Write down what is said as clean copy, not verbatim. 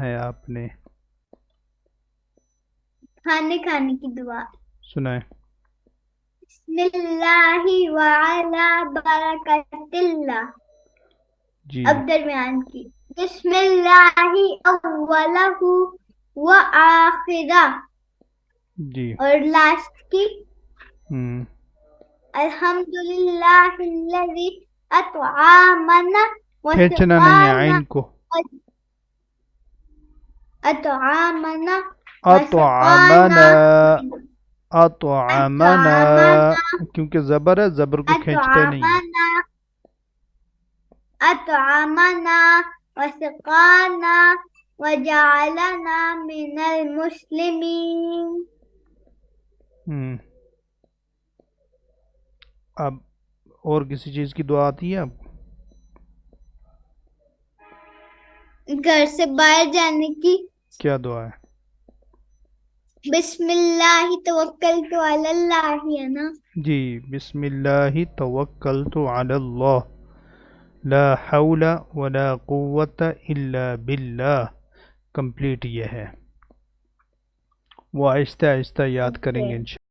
ہے آپ نے؟ کھانے کھانے کی دعا. سنائیں. بسم اللہ وعلا برکت اللہ. جی اب درمیان کی. بسم اللہ اولہ و آخرہ. جی. اور لاسٹ کی. ہم الحمدللہ الذی اطعمنا کھینچنا نہیں ہے وسقانا. عین کو. اطعمنا اطعمنا. وسقانا. اطعمنا. اطعمنا کیونکہ زبر ہے، زبر کو کھینچتے نہیں ہیں. اطعمنا اطعمنا وسقانا وجعلنا من المسلمین. ہم اب اور کسی چیز کی دعا آتی ہے آپ کو؟ گھر سے باہر جانے کی. کیا دعا ہے؟ بسم اللہ توکلت علی اللہ ہے نا. جی. بسم اللہ توکلت علی اللہ لا حول ولا قوة الا باللہ. کمپلیٹ یہ ہے. وہ آہستہ آہستہ یاد کریں اوکے. گے انشاءاللہ.